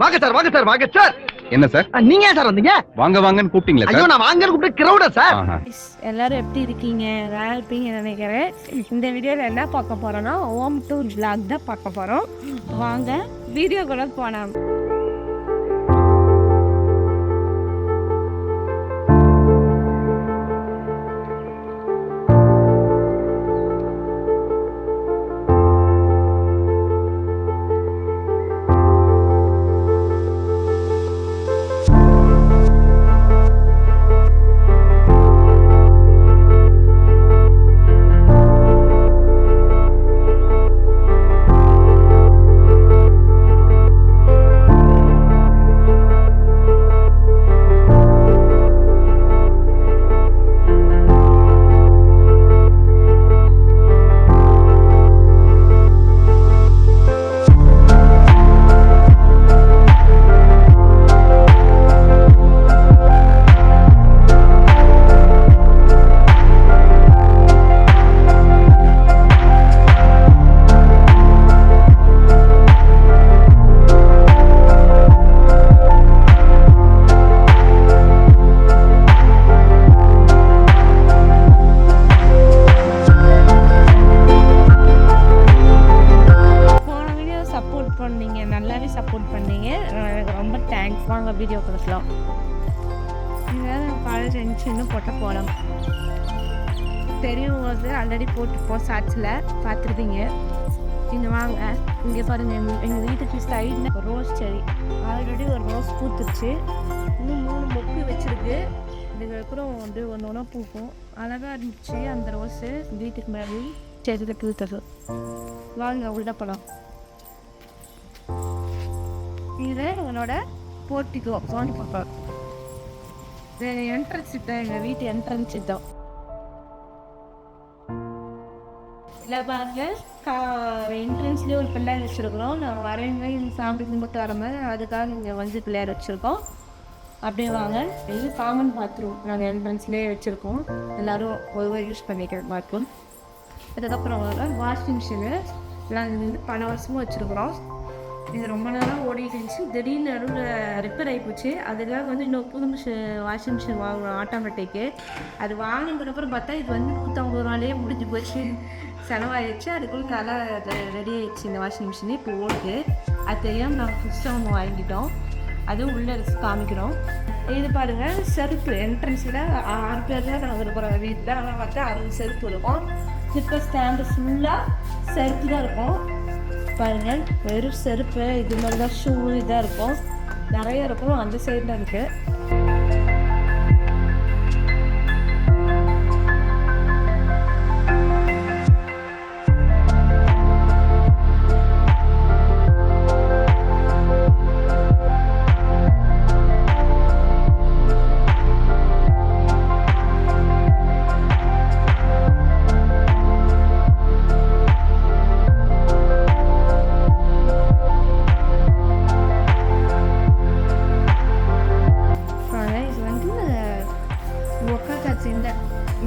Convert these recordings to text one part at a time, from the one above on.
வாங்க சார் வாங்க சார். என்ன சார்? நீங்க ஏன் சார் வந்தீங்க? வாங்க வாங்கன்னு கூப்பிட்டீங்களா ஐயோ சார்? நான் வாங்கன்னு கூப்பிட்டு கிரௌடா சார். எல்லாரும் எப்படி இருக்கீங்க? நல்லா இருப்பீங்கன்னு நினைக்கிறேன். இந்த வீடியோவில் என்ன பார்க்க போகிறோன்னா ஹோம் டூர் vlog தான் பார்க்க போகிறோம். வாங்க வீடியோக்குள்ள போகலாம். நல்லாவே சப்போர்ட் பண்ணீங்க, ரொம்ப தேங்க்ஸ். வாங்க வீடியோ கொடுக்கலாம். இங்கே காலேஜ் என்ட்ரின்னு போட்ட போகலாம். தெரியும் போது ஆல்ரெடி போட்டுப்போம், ஷார்ட்ஸில் பார்த்துருப்பீங்க. இங்கே வாங்க, இங்கே பாருங்கள், எங்கள் வீட்டுக்கு சைடில் ரோஸ் செடி ஆல்ரெடி ஒரு ரோஸ் பூத்துருச்சு. இன்னும் 3 மொக்கு வச்சுருக்கு. இதுக்கப்புறம் வந்து ஒன்று ஒன்றா பூக்கும். அழகாக இருந்துச்சு அந்த ரோஸு. வீட்டுக்கு மேலே செடியில் பூத்தது. வாங்க உள்ள போகலாம். இது என்னோட போர்ட்டிகோ சோனி பாப்பா. இது என்ட்ரன்ஸ் தான், எங்கள் வீட்டு என்ட்ரன்ஸ் தான். இல்லை பாருங்க, என்ட்ரன்ஸ்லேயே ஒரு பிள்ளையார் வச்சுருக்குறோம். நான் வரேங்க இந்த சாமி கும்பிட்டு வரமாதிரி, அதுக்காக இங்கே வந்து பிள்ளையார் வச்சுருக்கோம். அப்படியே வாங்க, இது காமன் பாத்ரூம் நாங்கள் என்ட்ரன்ஸ்லேயே வச்சுருக்கோம். எல்லோரும் ஒருவர் யூஸ் பண்ணிக்கிற பாத்ரூம். அதுக்கப்புறம் வாஷிங் மிஷினு நாங்கள் வந்து பல வருஷமும் வச்சுருக்குறோம். இது ரொம்ப நேரம் ஓடிட்டு இருந்துச்சு. திடீர்னு நடுவில் ரிப்பேர் ஆகிப்போச்சு. அதுக்காக வந்து இன்னும் புது வாஷிங் மிஷின் வாங்கணும், ஆட்டோமேட்டிக்கு. அது வாங்கினதுக்கப்புறம் பார்த்தா இது வந்து 150 ரூபாயிலே முடிஞ்சு போச்சு, செலவாயிடுச்சு. அதுக்குள்ளே நல்லா ரெடி ஆகிடுச்சு இந்த வாஷிங் மிஷின். இப்போ ஓடுது. அது தெரியாமல் நாங்கள் புதுசாக வாங்கிட்டோம். அதுவும் உள்ளே காமிக்கிறோம். இது பாருங்கள், செருப்பு என்ட்ரன்ஸில் 6 பேர் தான் நாங்கள் இருக்கிற வீட்டில். ஆனால் பார்த்தா 6 செருப்பு இருக்கும். ஸ்லிப்பர் ஸ்டாண்டு ஃபுல்லாக செருப்பு தான் இருக்கும். பாருங்கள், வெறும் செருப்பு இது மாதிரி தான், ஷூ இதாக இருக்கும், நிறைய இருக்கும். அந்த சைடில் இருக்குது.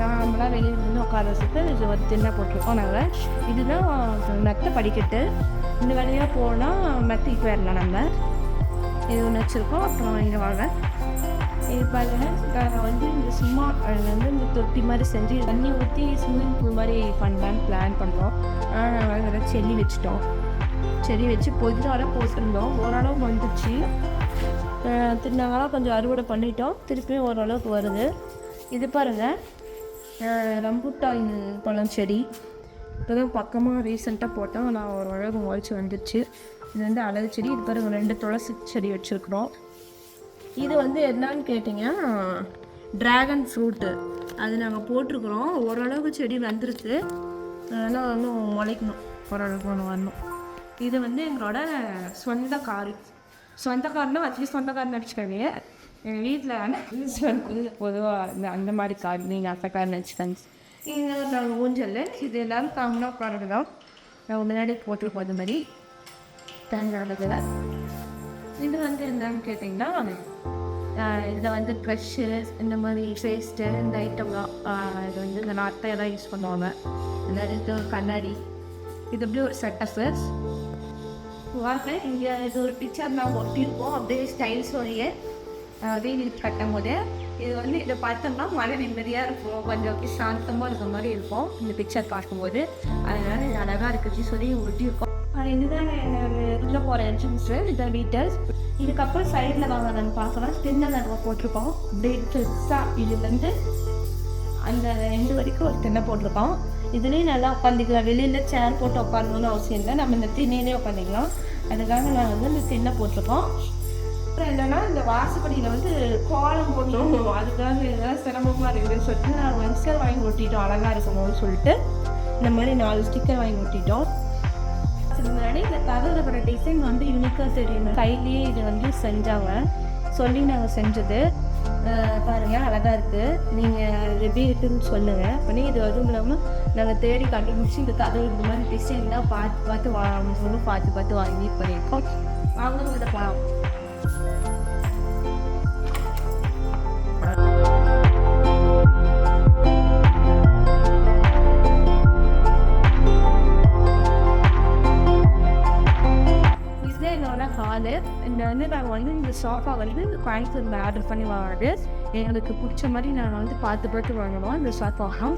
நார்மலாக வெளியே நின்று உட்கார வச்சுட்டு இது வந்து திண்ணை போட்டிருக்கோம் நாங்கள். இதுதான் மெத்தை படிக்கட்டு. இந்த வழியாக போனால் மெத்தைக்கு போயிடலாம் நம்ம. இது ஒன்று வச்சுருக்கோம். அப்புறம் இங்கே வாங்க, இது பாருங்கள், நாங்கள் வந்து இந்த சும்மா வந்து இந்த தொட்டி மாதிரி செஞ்சு தண்ணி ஊற்றி ஸ்விம்மிங் பூல் மாதிரி பண்ணலான்னு பிளான் பண்ணுறோம். ஆனால் நாங்கள் அதில் செடி வச்சுட்டோம். செடி வச்சு பொதுவாக போட்டிருந்தோம். ஓரளவுக்கு வந்துச்சு. நாங்களாம் கொஞ்சம் அறுவடை பண்ணிட்டோம். திருப்பியும் ஓரளவுக்கு வருது. இது பாருங்கள், ரம்புட்டான் பழம் செடி. இப்போதான் பக்கமாக ரீசெண்டாக போட்டோம். நான் ஒரு அழகு முளைச்சி வந்துடுச்சு. இது வந்து அழகு செடி. இது பாருங்கள், 2 துளசி செடி வச்சுருக்குறோம். இது வந்து என்னன்னு கேட்டிங்கன்னா ட்ராகன் ஃப்ரூட்டு. அது நாங்கள் போட்டிருக்குறோம். ஓரளவுக்கு செடி வந்துருக்கு. அதனால் இன்னும் முளைக்கணும், ஓரளவுக்கு ஒன்று வரணும். இது வந்து எங்களோட சொந்த காருன்னா அட்லீஸ்ட் சொந்தக்காரன்னு நினச்சிக்காதீங்க. எங்கள் வீட்டில் பொதுவாக அந்த மாதிரி கார், நீங்கள் அந்த கார் நினச்சிக்காங்க. இது நாங்கள் ஊஞ்சல். இது எல்லோரும் காமனாக உட்காரது தான். நாங்கள் முன்னாடி போட்டிருப்போம் அது மாதிரி தங்கிறதுல. இது வந்து என்னன்னு கேட்டிங்கன்னா இதில் வந்து ப்ரெஷ்ஷு, இந்த மாதிரி பேஸ்ட்டு, இந்த ஐட்டம்லாம் இது வந்து இந்த நாட்டையெல்லாம் யூஸ் பண்ணுவாங்க. இந்த கண்ணாடி, இது எப்படி ஒரு செட்டப்பு வாங்க இங்கே இது ஒரு பிக்சர் நான் ஒட்டியிருக்கோம் அப்படியே ஸ்டைல்ஸோடைய வெயில் கட்டும் போது இது வந்து இதை பார்த்தோம்னா மழை நிம்மதியாக இருக்கும், கொஞ்சம் சாந்தமாக இருக்கிற மாதிரி இருக்கும் இந்த பிக்சர் பார்க்கும்போது. அதனால இது அழகாக இருக்குன்னு சொல்லி ஒட்டியிருக்கோம். இதுதான் உள்ளே போகிற என்ட்ரன்ஸு, இதுதான் டீட்டெயில்ஸ். இதுக்கப்புறம் சைடில் வாங்க பார்க்கலாம், ஸ்டின்னர் நாங்கள் போட்டிருக்கோம். அப்படியே பெருசாக இதுலேருந்து அந்த எண்டு வரைக்கும் ஒரு திண்ணை போட்டிருக்கோம். இதுலேயும் நல்லா உட்காந்துக்கலாம், வெளியில் சேர் போட்டு உட்காரணும்னு அவசியம் இல்லை, நம்ம இந்த திண்ணையிலே உட்காந்துக்கலாம். அதுக்காக நாங்கள் வந்து இந்த திண்ணை போட்டிருக்கோம். அப்புறம் என்னென்னா இந்த வாசப்படியில் வந்து கோலம் போட்டோம், அதுக்காக எதாவது சிரமமாக இருக்குதுன்னு சொல்லிட்டு நாங்கள் ஸ்டிக்கர் வாங்கி ஒட்டிட்டோம், அழகாக இருக்கணும்னு சொல்லிட்டு இந்த மாதிரி 4 ஸ்டிக்கர் வாங்கி ஒட்டிட்டோம். முன்னாடி இந்த கதவுல வர டிசைன் வந்து யூனிக்காக தெரியும், கையிலேயே இது வந்து செஞ்சாங்க சொல்லி நாங்கள் செஞ்சது. பாருங்க அழகாக இருக்குது, நீங்கள் எப்படி இருக்குதுன்னு சொல்லுங்கள். பண்ணி இது அதுவும் இல்லாமல் நாங்கள் தேடி கண்டுபிடிச்சி இந்த கதவு இந்த மாதிரி டிசைன்லாம் பார்த்து வாங்கி பண்ணியிருக்கோம். அவங்க இதை போகலாம். ஹாலு இந்த வந்து நாங்கள் வந்து இந்த சோஃபா வந்து கோயம்புத்தூரில் ஆர்டர் பண்ணி வாங்கினது. எங்களுக்கு பிடிச்ச மாதிரி நாங்கள் வந்து பார்த்து வாங்கினோம் இந்த சோஃபாவும்.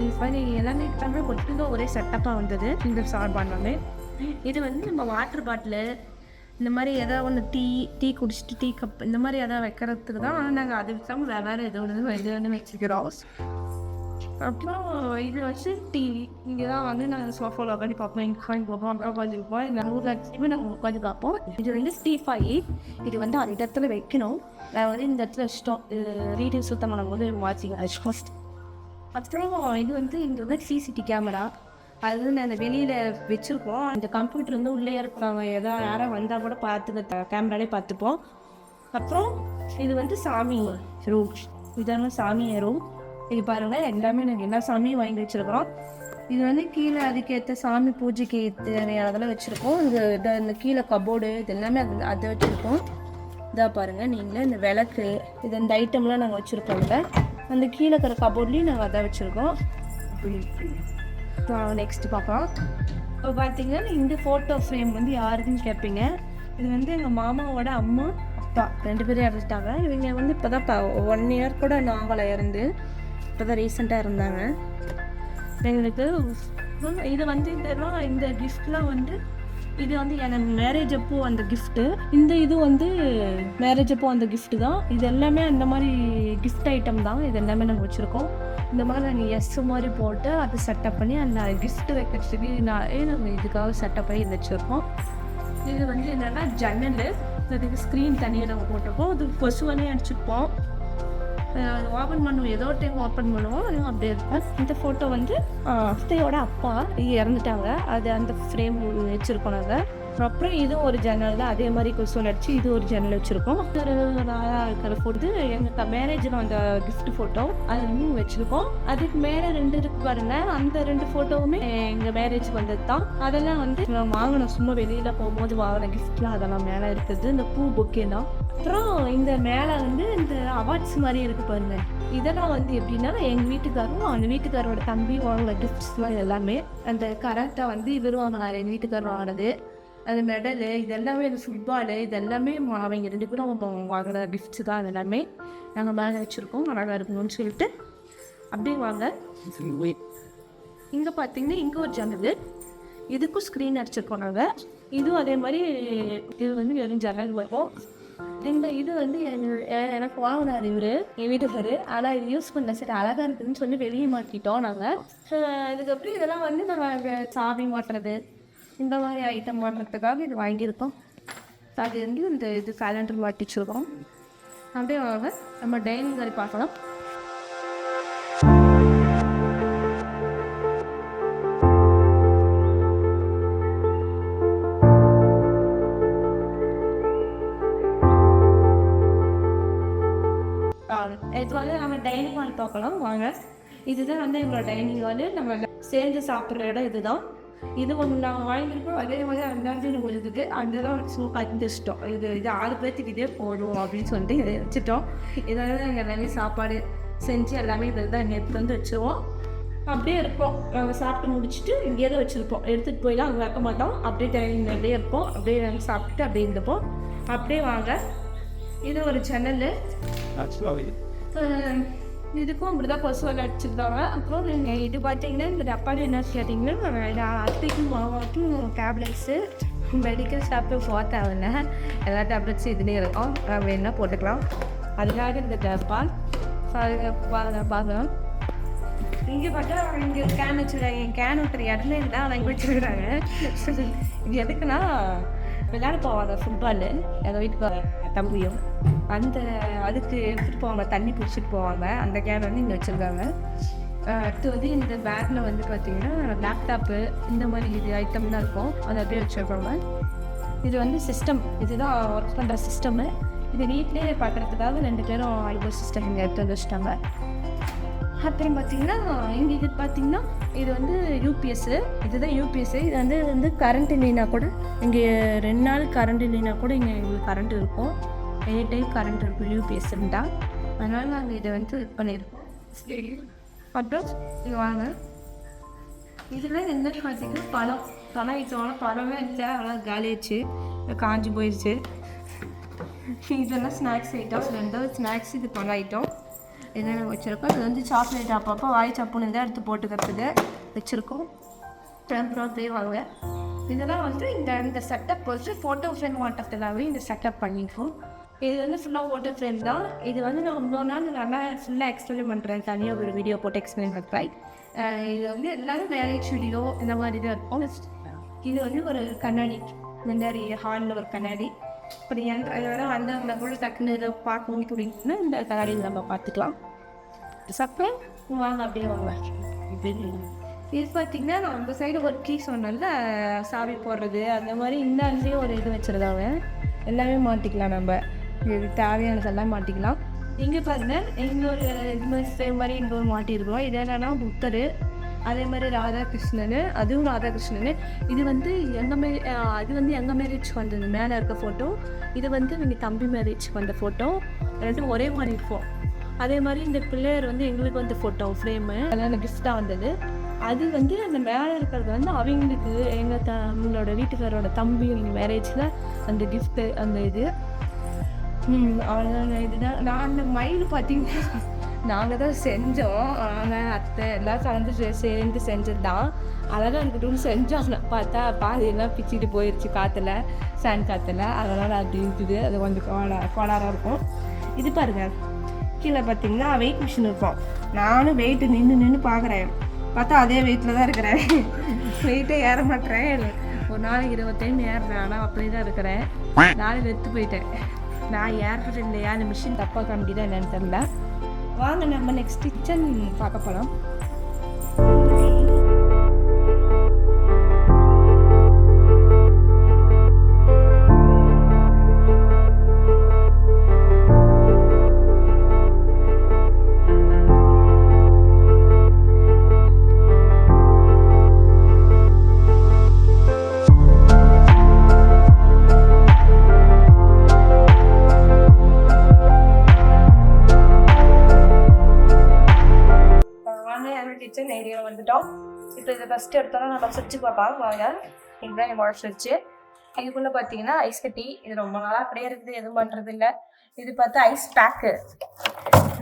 இது மாதிரி எல்லாமே தமிழ் மட்டும்தான் ஒரே செட்டப்பாக வந்தது இந்த சாப்பாடுனாலே. இது வந்து நம்ம வாட்டர் பாட்டிலு இந்த மாதிரி எதாவது ஒன்று டீ குடிச்சிட்டு டீ கப் இந்த மாதிரி எதாவது வைக்கிறதுக்கு தான். ஆனால் நாங்கள் அது விற்காமல் வேறு எது ஒன்று வச்சுக்கிறோம். அப்புறம் இது வச்சு டிவி இங்கே தான் வந்து நாங்கள் சோஃபாவில் உட்காந்து பார்ப்போம், இங்கே உட்காந்து பார்ப்போம், அப்புறம் உட்காந்துருப்போம். எங்கள் ஊரில் நாங்கள் உட்காந்து பார்ப்போம். இது வந்து ஸ்டீஃபாயி, இது வந்து அந்த இடத்துல வைக்கணும். நான் வந்து இந்த இடத்துல வச்சிட்டோம், வீடு சுத்தம் பண்ணும்போது வாட்சிங் ஃபஸ்ட். அப்புறம் இது வந்து இங்கே வந்து சிசிடிவி கேமரா, அது வந்து நாங்கள் வெளியில் வச்சுருக்கோம். இந்த கம்ப்யூட்டர் வந்து உள்ளே இருப்பாங்க, எதாவது யாரும் வந்தால் கூட பார்த்து கேமராலே பார்த்துப்போம். அப்புறம் இது வந்து சாமி ரூம், இதெல்லாம் சாமி ரூம். இது பாருங்கள் எல்லாமே நாங்கள் எல்லா சாமியும் வாங்கி வச்சுருக்கோம். இது வந்து கீழே அதுக்கேற்ற சாமி பூஜைக்கு அதெல்லாம் வச்சுருக்கோம். இந்த கீழே கபோர்டு இது எல்லாமே அதை வச்சுருக்கோம். இதாக பாருங்கள் நீங்களே இந்த விளக்கு இது இந்த ஐட்டம்லாம் நாங்கள் வச்சுருக்கோங்க. அந்த கீழே இருக்கிற கபோர்ட்லேயும் நாங்கள் அதை வச்சுருக்கோம். நெக்ஸ்ட்டு பார்க்கலாம். இப்போ பார்த்தீங்கன்னா இந்த ஃபோட்டோ ஃப்ரேம் வந்து யாருக்குன்னு கேட்பீங்க. இது வந்து எங்கள் மாமாவோட அம்மா அப்பா 2 பேரும் இறந்துட்டாங்க. இவங்க வந்து இப்போ தான் 1 இயர் கூட நாவலை இறந்து இப்போ தான் ரீசெண்டாக இருந்தாங்க. எங்களுக்கு இது வந்து இந்த கிஃப்ட்லாம் வந்து இது வந்து எனக்கு மேரேஜ் அப்போ அந்த கிஃப்ட்டு, இந்த இது வந்து மேரேஜ் அப்போ அந்த கிஃப்ட்டு தான். இது எல்லாமே அந்த மாதிரி கிஃப்ட் ஐட்டம் தான். இது எல்லாமே நாங்கள் வச்சுருக்கோம். இந்த மாதிரி நாங்கள் எஸ் மாதிரி போட்டு அதை செட்டப் பண்ணி அந்த கிஃப்ட்டு வைக்கிறதுக்கு நாங்கள் இதுக்காக செட்டப் பண்ணி வச்சுருக்கோம். இது வந்து என்னென்னா ஜன்னல், அதுக்கு ஸ்க்ரீன் தனியாக நாங்கள் போட்டிருக்கோம். அது கொசுவனே அடிச்சுருப்போம், ஓப்பன் பண்ணுவோம், ஏதோ டைம் ஓப்பன் பண்ணுவோம், அதுவும் அப்படியே இருக்கும். இந்த ஃபோட்டோ வந்து அத்தையோட அப்பா இறந்துட்டாங்க, அது அந்த ஃப்ரேம் வச்சுருக்கோம் நாங்கள். அப்புறம் இதுவும் ஒரு ஜன்னல் தான், அதே மாதிரி கொசுவல் அடிச்சு இது ஒரு ஜன்னல் வச்சுருக்கோம். இருக்கிற ஃபோட்டோ எங்கள் மேரேஜில் அந்த கிஃப்ட் ஃபோட்டோ அது வந்து வச்சுருக்கோம். அதுக்கு மேலே 2 இருக்கு பாருங்கள், அந்த 2 ஃபோட்டோவுமே எங்கள் மேரேஜுக்கு வந்தது தான். அதெல்லாம் வந்து வாங்கினோம், சும்மா வெளியில் போகும்போது வாங்கின கிஃப்ட்லாம் அதெல்லாம் மேலே இருக்குது. இந்த பூ பொக்கே தான். அப்புறம் இந்த மேலே வந்து இந்த அவார்ட்ஸ் மாதிரி இருக்குது பாருங்க. இதெல்லாம் வந்து எப்படின்னா எங்கள் வீட்டுக்காரரும் அந்த வீட்டுக்காரோட தம்பி வாங்கின கிஃப்ட்ஸ்லாம் எல்லாமே அந்த கரெக்டாக வந்து இவர் வாங்கினார், எங்கள் வீட்டுக்காரர் வாங்கினது. அந்த மெடலு இதெல்லாமே, அந்த ஃபுட்பாலு இதெல்லாமே அவங்க 2 பேரும் வாங்கின கிஃப்ட்ஸு தான். அது எல்லாமே நாங்கள் மேலே வச்சுருக்கோம், அழகாக இருக்கணும்னு சொல்லிட்டு. அப்படியே வாங்க. இங்கே பார்த்தீங்கன்னா இங்கே ஒரு ஜன்னல், இதுக்கும் ஸ்க்ரீன் அடிச்சிருக்கோம் நாங்கள். இதுவும் அதே மாதிரி இது வந்து வெறும் ஜன்னல் வரும். இது வந்து எனக்கு வாங்கினார் இவர் என் வீட்டுக்காரு. ஆனால் இது யூஸ் பண்ணல, சரி அழகாக இருக்குதுன்னு சொல்லி வெளியே மாட்டிட்டோம் நாங்கள். இதுக்கப்புறம் இதெல்லாம் வந்து நாங்கள் சாமி மாட்டுறது இந்த மாதிரி ஐட்டம் மாட்டுறதுக்காக இது வாங்கியிருக்கோம். அது வந்து இந்த இது கேலண்டர் மாட்டிச்சிருக்கோம். அப்படியே வாங்க நம்ம டைனிங் ஹால் பார்க்கலாம். இது வந்து நம்ம டைனிங் ஹால் பார்க்கலாம் வாங்க. இதுதான் வந்து எங்களோட டைனிங் ஹாலு, நம்ம சேர்ந்து சாப்பிட்ற இடம் இதுதான். இது ஒன்று நாங்கள் வாங்கியிருக்கோம், அதே மாதிரி அந்தாண்டு இருக்குது. அந்த தான் சூப்பாக இஷ்டம். இது 6 பேர்த்துக்கு இதே போடும் அப்படின்னு சொல்லிட்டு இதை வச்சுட்டோம். இதனால நாங்கள் எல்லாமே சாப்பாடு செஞ்சு எல்லாமே இதில் தான் எடுத்து வந்து வச்சுருவோம். அப்படியே இருப்போம். நாங்கள் சாப்பிட்டு முடிச்சுட்டு இங்கேயே தான் வச்சுருப்போம். எடுத்துகிட்டு போய்லாம் அங்கே வைக்க மாட்டோம். அப்படியே டைனிங் அப்படியே இருப்போம். அப்படியே நாங்கள் சாப்பிட்டுட்டு அப்படியே இருந்துப்போம். அப்படியே வாங்க, இது ஒரு சேனல். இதுக்கும் அப்படி தான் கொசு வலை அடிச்சுருக்காங்க. அப்புறம் நீங்கள் இது பார்த்தீங்கன்னா இந்த டப்பால் என்ன கேட்டிங்கன்னா அத்தைக்கும் மாமாவுக்கும் டேப்லெட்ஸு மெடிக்கல் ஷாப்பில் போக தேவையில்ல, எல்லா டேப்லெட்ஸும் இதுலேயே இருக்கும். வேணா போட்டுக்கலாம். அதுக்காக இந்த டப்பா பார்க்கலாம். இங்கே பார்த்தா இங்கே கேன் வச்சுருக்காங்க. என் கேன் ஊற்றுற இடத்துல இருந்தால் அவங்க வச்சுருக்குறாங்க. இது எதுக்குன்னா விளையாட போவாங்க ஃபுட்பாலு, எங்கள் வீட்டுக்கு தம்பியும் அதுக்கு எடுத்துகிட்டு போவாங்க, தண்ணி பிடிச்சிட்டு போவாங்க. அந்த கேன் வந்து இங்கே வச்சுருக்காங்க. அடுத்து வந்து இந்த பேக்கில் வந்து பார்த்திங்கன்னா லேப்டாப்பு இந்த மாதிரி இது ஐட்டம்லாம் இருக்கும். அதை அப்படியே வச்சுருப்பாங்க. இது வந்து சிஸ்டம், இதுதான் ஒர்க் பண்ணுற சிஸ்டமு. இது வீட்லேயே பார்க்குறதுக்காக 2 பேரும் ஐபோ சிஸ்டம் இங்கே எடுத்து வந்து வச்சுட்டாங்க. அப்புறம் பார்த்திங்கன்னா இங்கே இது பார்த்திங்கன்னா இது வந்து யூபிஎஸ்ஸு, இதுதான் யூபிஎஸ்ஸு. இது வந்து கரண்ட் இல்லைன்னா கூட இங்கே 2 நாள் கரண்ட் இல்லைன்னா கூட இங்கே எங்களுக்கு கரண்ட் இருக்கும். எனி டைம் கரண்ட் இருக்கும் யூபிஎஸ் இருந்தால். அதனால் நாங்கள் இதை வந்து இது பண்ணியிருக்கோம். சரி, அப்புறம் இது வாங்க. இதில் என்ன பார்த்திங்கன்னா பழம் வச்சோம்னா பழமே வச்சா அதெல்லாம் காலியாச்சு, காஞ்சி போயிடுச்சு. இதெல்லாம் ஸ்நாக்ஸ் ஐட்டம், 2 ஸ்நாக்ஸ் இது பழம் ஐட்டம் இதெல்லாம் வச்சுருக்கோம். இது வந்து சாக்லேட் அப்பப்போ வாய் சப்புன்னு இருந்தால் எடுத்து போட்டுக்கிறதுக்கு வச்சுருக்கோம். அப்புறம் வாங்க, இதெல்லாம் வந்து இந்த செட்டப் வச்சு ஃபோட்டோ ஃப்ரேம் வாட்டத்துலாவே இந்த செட்டப் பண்ணியிருக்கோம். இது வந்து ஃபுல்லாக வாட்டர் ஃப்ரேம் தான். இது வந்து நான் இன்னொரு நாள் நல்லா ஃபுல்லாக எக்ஸ்பிளைன் பண்ணுறேன், தனியாக ஒரு வீடியோ போட்டு எக்ஸ்பிளைன் பண்ணுறேன். இது வந்து எல்லோரும் மேரேஜ் வீடியோ இந்த மாதிரி தான் இருக்கும். இது வந்து ஒரு கண்ணாடி, இந்த மாதிரி ஹாலில் ஒரு கண்ணாடி. இப்படி எந்த வந்து அந்த கூட டக்குன்னு இதை பார்க்கணும் அப்படின்னா இந்த கண்ணாடியில் நம்ம பார்த்துக்கலாம். சப்பம் வாங்க அப்படியே வாங்க. இது பார்த்திங்கன்னா நான் அந்த சைடு ஒரு கீ சொன்னல சாவி போடுறது அந்த மாதிரி இந்த அங்கேயும் ஒரு இது வச்சுருக்காங்க. எல்லாமே மாட்டிக்கலாம், நம்ம இது தேவையானதெல்லாம் மாட்டிக்கலாம். இங்கே பாருங்கள் இன்னொரு இது மாதிரி சேம் மாதிரி இன்னொரு மாட்டியிருக்கோம். இது என்னென்னா புத்தர், அதே மாதிரி ராதாகிருஷ்ணன், அதுவும் ராதாகிருஷ்ணன். இது வந்து எங்கள் மேரேஜ்க்கு வந்தது மேலே இருக்க ஃபோட்டோ. இது வந்து நீங்கள் தம்பி மேரேஜ்க்கு வந்த ஃபோட்டோ. ரெண்டும் ஒரே மாதிரி இருக்கும். அதே மாதிரி இந்த பிள்ளையர் வந்து எங்களுக்கு வந்து ஃபோட்டோ ஃப்ரேமு அதெல்லாம் கிஃப்டாக வந்தது. அது வந்து அந்த மேலே இருக்கிறது வந்து அவங்களுக்கு நம்மளோட வீட்டுக்காரோட தம்பி மேரேஜில் அந்த கிஃப்ட்டு அந்த இது அவ்வளோதான். இதுதான் நான் அந்த மயில் பார்த்திங்கன்னா நாங்கள் தான் செஞ்சோம். நாங்கள் அத்தை எல்லாம் சேர்ந்து செஞ்சது தான். அழகாக இருக்கட்டும்னு செஞ்சோம். பார்த்தா பாதியெல்லாம் பிச்சுட்டு போயிடுச்சு காற்றுல, சேன் காற்றுல. அதனால் அப்படி இருக்குது. அது கொஞ்சம் கோளாறாக இருக்கும். இது பாருங்கள், கீழே பார்த்திங்கன்னா வெயிட் மிஷின் இருக்கும். நானும் வெயிட்டு நின்று பார்க்குறேன். பார்த்தா அதே வெயிட்டில் தான் இருக்கிறேன். வெயிட்டே ஏற மாட்டேறேன். ஒரு நாளைக்கு 20 டைம் ஏறுறேன். ஆனால் அப்படியே தான் இருக்கிறேன். நானும் வெத்து போயிட்டேன். நான் ஏறுறது இல்லையா, அந்த மிஷின் தப்பாக காமிக்கிதான் என்னன்னு தெரியல. வாங்க நம்ம நெக்ஸ்ட் கிச்சன் பார்க்க போகலாம். கிச்சன் ஏரியாவில் வந்துட்டோம். இப்போ இதை ஃபஸ்ட்டு எடுத்தோன்னா நம்ம சுவிட்சு பார்ப்பாங்க. வாங்க, இதுதான் என் வாஷ் சுவிட்சு. இதுக்குள்ளே பார்த்தீங்கன்னா ஐஸ் கட்டி. இது ரொம்ப நாளாக அப்படியே இருக்குது, எதுவும் பண்ணுறது இல்லை. இது பார்த்தா ஐஸ் பேக்கு.